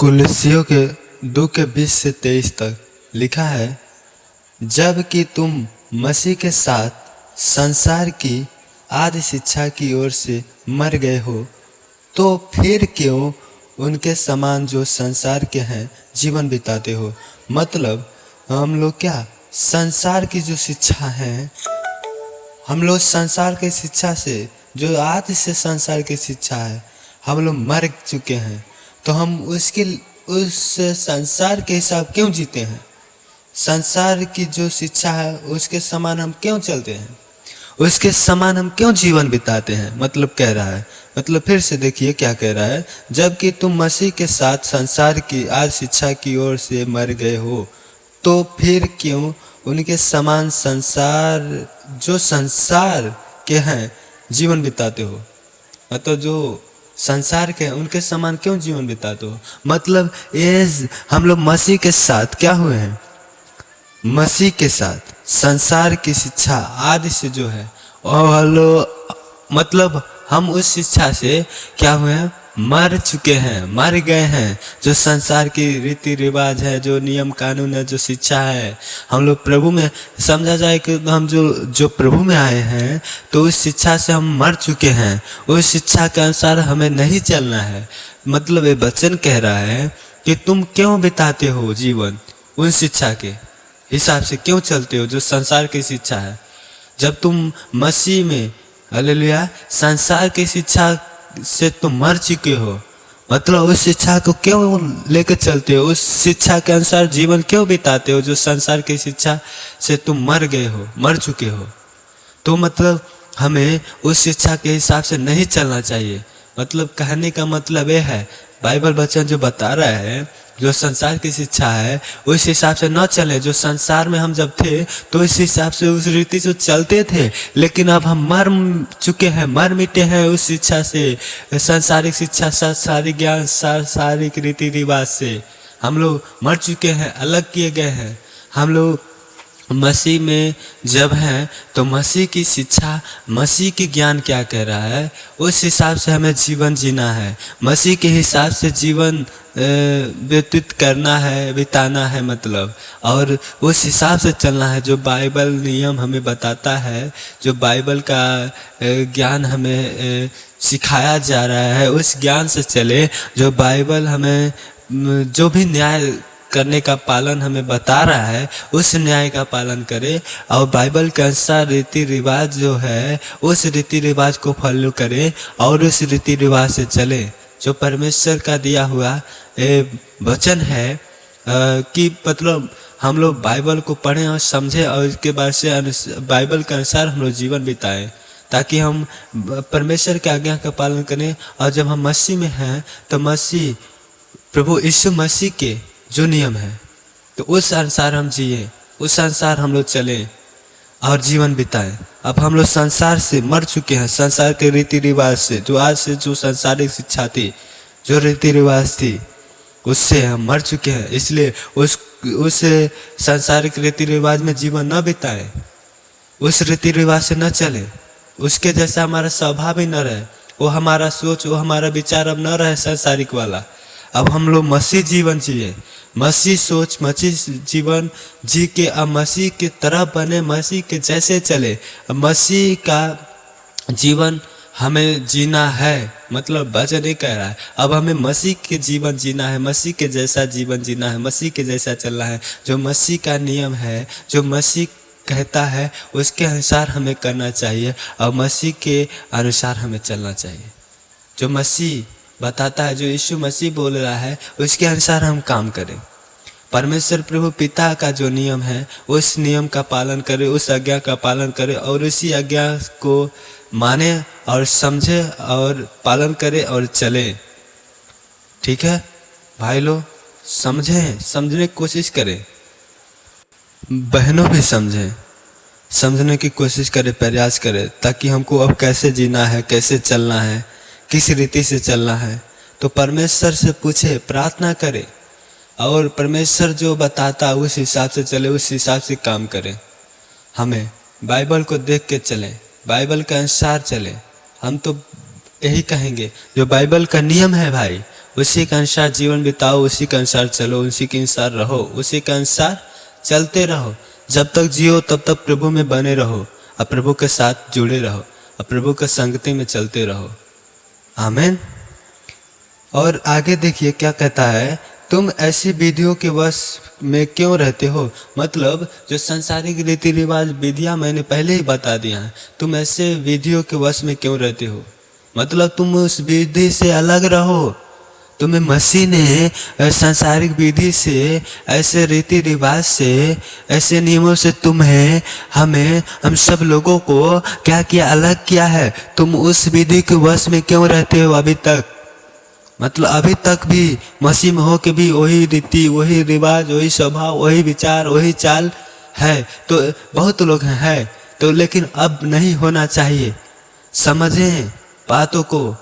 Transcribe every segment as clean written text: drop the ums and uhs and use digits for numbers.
कुलुस्सियों के 2:20 से 23 तक लिखा है, जबकि तुम मसीह के साथ संसार की आदि शिक्षा की ओर से मर गए हो, तो फिर क्यों उनके समान जो संसार के हैं जीवन बिताते हो। मतलब हम लोग क्या संसार की जो शिक्षा है, हम लोग संसार की शिक्षा से, जो आदि से संसार की शिक्षा है, हम लोग मर चुके हैं। तो हम उस संसार के हिसाब क्यों जीते हैं, संसार की जो शिक्षा है उसके समान हम क्यों चलते हैं, उसके समान हम क्यों जीवन बिताते हैं। मतलब कह रहा है, मतलब फिर से देखिए क्या कह रहा है, जबकि तुम मसीह के साथ संसार की आदि शिक्षा की ओर से मर गए हो, तो फिर क्यों उनके समान जो संसार के हैं जीवन बिताते हो। मतलब जो संसार के उनके समान क्यों जीवन बिताते हो। मतलब ये हम लोग मसीह के साथ क्या हुए हैं, मसीह के साथ संसार की शिक्षा आदि से जो है, और मतलब हम उस शिक्षा से क्या हुए हैं, मर चुके हैं, मर गए हैं। जो संसार की रीति रिवाज है, जो नियम कानून है, जो शिक्षा है, हम लोग प्रभु में समझा जाए कि हम जो प्रभु में आए हैं, तो उस शिक्षा से हम मर चुके हैं। उस शिक्षा के अनुसार हमें नहीं चलना है। मतलब ये वचन कह रहा है कि तुम क्यों बिताते हो जीवन, उन शिक्षा के हिसाब से क्यों चलते हो जो संसार की शिक्षा है। जब तुम मसीह में, हालेलुया, संसार की शिक्षा से तुम मर चुके हो, मतलब उस शिक्षा को क्यों लेकर चलते हो, उस शिक्षा के अनुसार जीवन क्यों बिताते हो जो संसार की शिक्षा से तुम मर गए हो, मर चुके हो। तो मतलब हमें उस शिक्षा के हिसाब से नहीं चलना चाहिए। मतलब कहने का मतलब ये है, बाइबल वचन जो बता रहा है, जो संसार की शिक्षा है उस हिसाब से न चले। जो संसार में हम जब थे तो इस हिसाब से, उस रीति से चलते थे, लेकिन अब हम मर चुके हैं, मर मिटे हैं उस शिक्षा से, सांसारिक शिक्षा, सांसारिक ज्ञान, सांसारिक रीति रिवाज से हम लोग मर चुके हैं, अलग किए गए हैं। हम लोग मसीह में जब हैं तो मसीह की शिक्षा, मसीह की ज्ञान क्या कह रहा है, उस हिसाब से हमें जीवन जीना है, मसीह के हिसाब से जीवन व्यतीत करना है, बिताना है। मतलब और उस हिसाब से चलना है जो बाइबल नियम हमें बताता है, जो बाइबल का ज्ञान हमें सिखाया जा रहा है, उस ज्ञान से चले। जो बाइबल हमें जो भी न्याय करने का पालन हमें बता रहा है, उस न्याय का पालन करें, और बाइबल के अनुसार रीति रिवाज जो है उस रीति रिवाज को फॉलो करें और उस रीति रिवाज से चले। जो परमेश्वर का दिया हुआ वचन है कि मतलब हम लोग बाइबल को पढ़ें और समझें, और इसके बाद से बाइबल के अनुसार हम लोग जीवन बिताएं, ताकि हम परमेश्वर की आज्ञा का पालन करें। और जब हम मसीह में हैं तो मसीह, प्रभु यीशु मसीह के जो नियम है, तो उस अनुसार हम जिए, उस अनुसार हम लोग चलें और जीवन बिताएं। अब हम लोग संसार से मर चुके हैं, संसार के रीति रिवाज से, जो आज से जो संसारिक शिक्षा थी, जो रीति रिवाज थी, उससे हम मर चुके हैं। इसलिए उस संसारिक रीति रिवाज में जीवन न बिताएं, उस रीति रिवाज से न चले, उसके जैसा हमारा स्वभाव ही न रहे, वो हमारा सोच, वो हमारा विचार अब न रहे संसारिक वाला। अब हम लोग मसीह जीवन जिए, मसीह सोच, मसीह जीवन जी के अब मसीह की तरह बने, मसीह के जैसे चले। अब मसीह का जीवन हमें जीना है। मतलब वचन नहीं कह रहा है, अब हमें मसीह के जीवन जीना है, मसीह के जैसा जीवन जीना है, मसीह के जैसा चलना है। जो मसीह का नियम है, जो मसीह कहता है, उसके अनुसार हमें करना चाहिए और मसीह के अनुसार हमें चलना चाहिए। जो मसीह बताता है, जो यीशु मसीह बोल रहा है, उसके अनुसार हम काम करें। परमेश्वर प्रभु पिता का जो नियम है, उस नियम का पालन करें, उस आज्ञा का पालन करें और उसी आज्ञा को माने और समझे और पालन करें और चले। ठीक है भाई लोग, समझने की कोशिश करें, बहनों भी समझने की कोशिश करें, प्रयास करें, ताकि हमको अब कैसे जीना है, कैसे चलना है, किस रीति से चलना है। तो परमेश्वर से पूछे, प्रार्थना करें और परमेश्वर जो बताता है उस हिसाब से चले, उस हिसाब से काम करें। हमें बाइबल को देख के चलें, बाइबल के अनुसार चलें। हम तो यही कहेंगे, जो बाइबल का नियम है भाई, उसी के अनुसार जीवन बिताओ, उसी के अनुसार चलो, उसी के अनुसार रहो, उसी के अनुसार चलते रहो। जब तक जियो तब तक प्रभु में बने रहो और प्रभु के साथ जुड़े रहो और प्रभु के संगति में चलते रहो। आमीन। और आगे देखिए क्या कहता है, तुम ऐसी विधियों के वश में क्यों रहते हो। मतलब जो संसारिक रीति रिवाज विधियां मैंने पहले ही बता दिया है, तुम ऐसे विधियों के वश में क्यों रहते हो। मतलब तुम उस विधि से अलग रहो। तुम्हें मसीह ने सांसारिक विधि से, ऐसे रीति रिवाज से, ऐसे नियमों से हम सब लोगों को क्या किया, अलग किया है। तुम उस विधि के वश में क्यों रहते हो अभी तक। मतलब अभी तक भी मसीह में हो के भी वही रीति, वही रिवाज, वही स्वभाव, वही विचार, वही चाल है। तो बहुत लोग हैं तो, लेकिन अब नहीं होना चाहिए। समझें बातों को,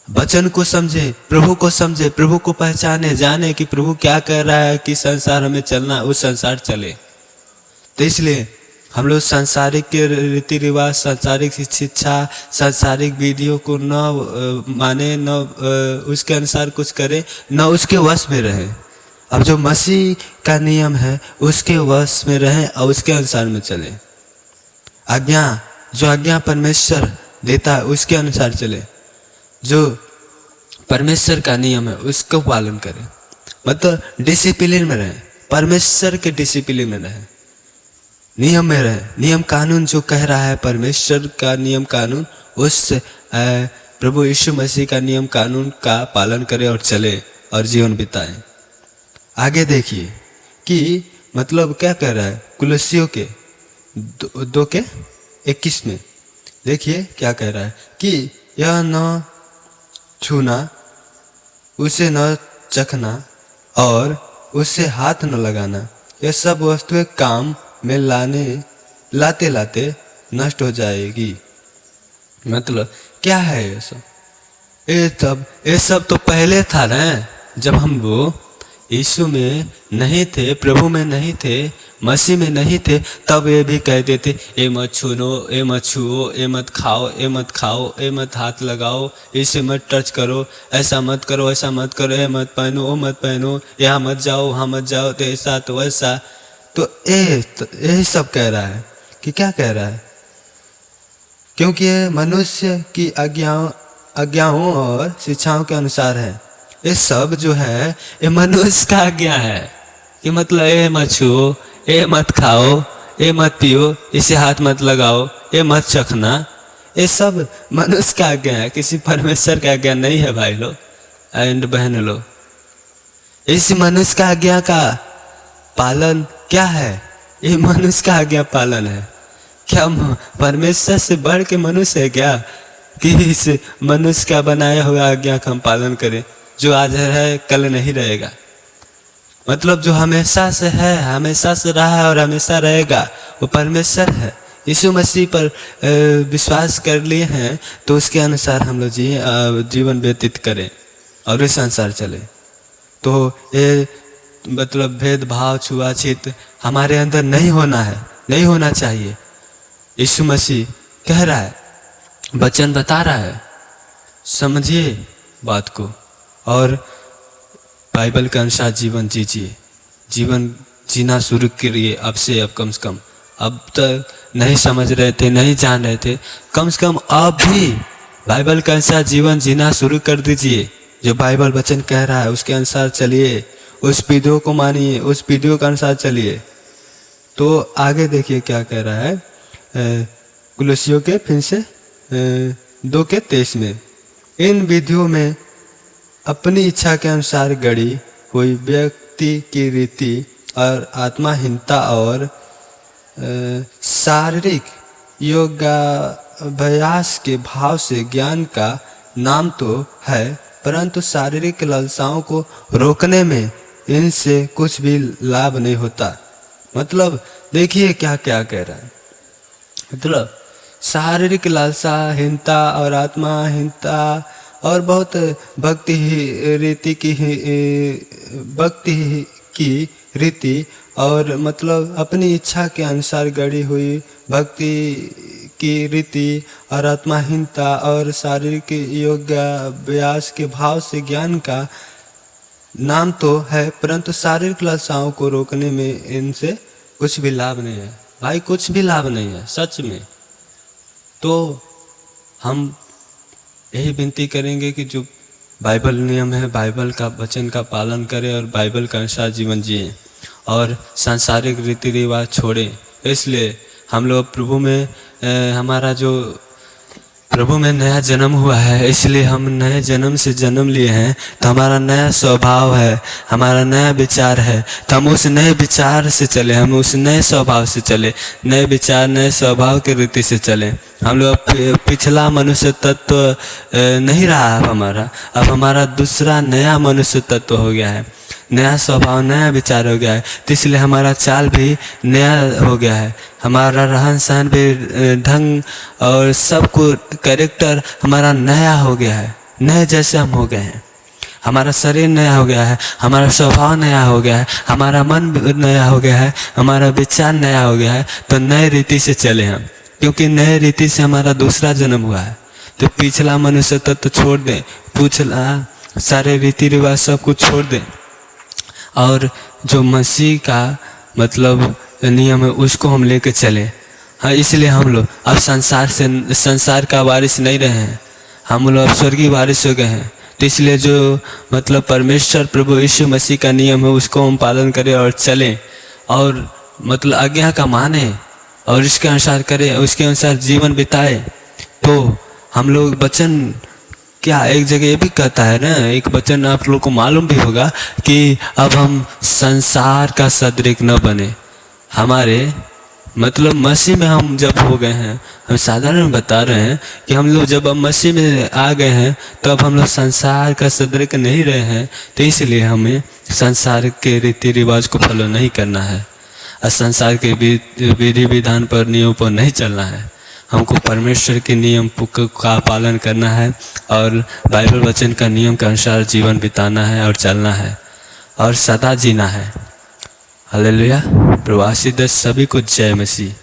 वचन को समझे, प्रभु को समझे, प्रभु को पहचाने, जाने कि प्रभु क्या कर रहा है, कि संसार हमें चलना, उस संसार चले। तो इसलिए हम लोग सांसारिक के रीति रिवाज, सांसारिक शिक्षा, सांसारिक विधियों को न माने, न उसके अनुसार कुछ करे, न उसके वश में रहे। अब जो मसीह का नियम है उसके वश में रहें और उसके अनुसार में चले। जो आज्ञा परमेश्वर देता है उसके अनुसार चले। जो परमेश्वर का नियम है उसको पालन करें। मतलब डिसिप्लिन में रहें, परमेश्वर के डिसिप्लिन में रहें, नियम में रहे। नियम कानून जो कह रहा है, परमेश्वर का नियम कानून, उस प्रभु यीशु मसीह का नियम कानून का पालन करें और चले और जीवन बिताएं। आगे देखिए कि मतलब क्या कह रहा है, कुलस्सियों के 2:21 में देखिए क्या कह रहा है कि यह न छूना, उसे न चखना और उससे हाथ न लगाना, यह सब वस्तुएं काम में लाते लाते नष्ट हो जाएगी। मतलब क्या है ये सब। ये सब तो पहले था ना, जब हम वो यीशु में नहीं थे, प्रभु में नहीं थे, मसीह में नहीं थे, तब ये भी कहते थे ये मत छूनो, ये मत छुओ, ये मत खाओ, ये मत खाओ, ये मत हाथ लगाओ, इसे मत टच करो, ऐसा मत करो, ऐसा मत करो, ये मत पहनो, वो मत पहनो, यहाँ मत जाओ, वहाँ मत जाओ, तो ऐसा तो वैसा। तो यही सब कह रहा है कि क्या कह रहा है, क्योंकि ये मनुष्य की आज्ञाओं और शिक्षाओं के अनुसार है। ये सब जो है ये मनुष्य का आज्ञा है कि मतलब ये मत छुओ, ये मत खाओ, ये मत पियो, इसे हाथ मत लगाओ, ये मत चखना, ये सब मनुष्य का आज्ञा है, किसी परमेश्वर का आज्ञा नहीं है भाई लोग एंड बहन लोग। इस मनुष्य का आज्ञा का पालन क्या है, ये मनुष्य का आज्ञा पालन है। क्या परमेश्वर से बढ़ के मनुष्य है क्या कि इस मनुष्य का बनाया हुआ आज्ञा का हम पालन करें, जो आज है कल नहीं रहेगा। मतलब जो हमेशा से है, हमेशा से रहा है और हमेशा रहेगा, वो परमेश्वर है। यीशु मसीह पर विश्वास कर लिए हैं तो उसके अनुसार हम लोग जीवन व्यतीत करें और इस संसार चले। तो ये मतलब भेदभाव, छुआछूत हमारे अंदर नहीं होना है, नहीं होना चाहिए। यीशु मसीह कह रहा है, वचन बता रहा है, समझिए बात को और बाइबल के अनुसार जीवन जीजिए। जीवन जीना शुरू करिए अब से, अब कम से कम। अब तक नहीं समझ रहे थे, नहीं जान रहे थे, कम से कम अब भी बाइबल के अनुसार जीवन जीना शुरू कर दीजिए। जो बाइबल वचन कह रहा है उसके अनुसार चलिए, उस विधियों को मानिए, उस विधियों के अनुसार चलिए। तो आगे देखिए क्या कह रहा है, कुलस्सियों के फिर से 2:23 में, इन विधियों में अपनी इच्छा के अनुसार गढ़ी हुई व्यक्ति की रीति और आत्माहीनता और शारीरिक योगाभ्यास के भाव से ज्ञान का नाम तो है, परंतु शारीरिक लालसाओं को रोकने में इनसे कुछ भी लाभ नहीं होता। मतलब देखिए क्या क्या कह रहा है, मतलब शारीरिक लालसाहीनता और आत्माहीनता और बहुत भक्ति की रीति और मतलब अपनी इच्छा के अनुसार गढ़ी हुई भक्ति की रीति और आत्माहीनता और शारीरिक योगाभ्यास के भाव से ज्ञान का नाम तो है, परंतु शारीरिक लालसाओं को रोकने में इनसे कुछ भी लाभ नहीं है भाई, कुछ भी लाभ नहीं है सच में। तो हम यही विनती करेंगे कि जो बाइबल नियम है, बाइबल का वचन का पालन करें और बाइबल के अनुसार जीवन जिए और सांसारिक रीति रिवाज छोड़ें। इसलिए हम लोग प्रभु में हमारा जो प्रभु में नया जन्म हुआ है, इसलिए हम नए जन्म से जन्म लिए हैं, तो हमारा नया स्वभाव है, हमारा नया विचार है, तो हम उस नए विचार से चले, हम उस नए स्वभाव से चले, नए विचार नए स्वभाव के रीति से चले। हम लोग पिछला मनुष्य तत्व नहीं रहा अब हमारा दूसरा नया मनुष्य तत्व हो गया है, नया स्वभाव नया विचार हो गया है, तो इसलिए हमारा चाल भी नया हो गया है, हमारा रहन सहन भी ढंग और सब कुछ कैरेक्टर हमारा नया हो गया है, नए जैसे हम हो गए हैं, हमारा शरीर नया हो गया है, हमारा स्वभाव नया हो गया है, हमारा मन नया हो गया है, हमारा विचार नया हो गया है। तो नए रीति से चले हम, क्योंकि नए रीति से हमारा दूसरा जन्म हुआ है। तो पिछला मनुष्य तत्व छोड़ दें, पिछला सारे रीति रिवाज सब कुछ छोड़ दें और जो मसीह का मतलब नियम है उसको हम लेके चले। हाँ, इसलिए हम लोग अब संसार का वारिस नहीं रहे हैं, हम लोग अब स्वर्गीय वारिस हो गए हैं। तो इसलिए जो मतलब परमेश्वर प्रभु यीशु मसीह का नियम है उसको हम पालन करें और चलें और मतलब आज्ञा का माने और इसके अनुसार करें, उसके अनुसार जीवन बिताए। तो हम लोग वचन क्या एक जगह ये भी कहता है ना, एक वचन आप लोग को मालूम भी होगा कि अब हम संसार का सदृश न बने। हमारे मतलब मसीह में हम जब हो गए हैं, हम साधारण बता रहे हैं कि हम लोग जब अब मसीह में आ गए हैं तो अब हम लोग संसार का सदृश नहीं रहे हैं। तो इसलिए हमें संसार के रीति रिवाज को फॉलो नहीं करना है और संसार के विधि विधान पर नियमों पर नहीं चलना है। हमको परमेश्वर के नियम का पालन करना है और बाइबल वचन का नियम के अनुसार जीवन बिताना है और चलना है और सदा जीना है। हालेलुया। प्रवासी दस सभी को जय मसीह।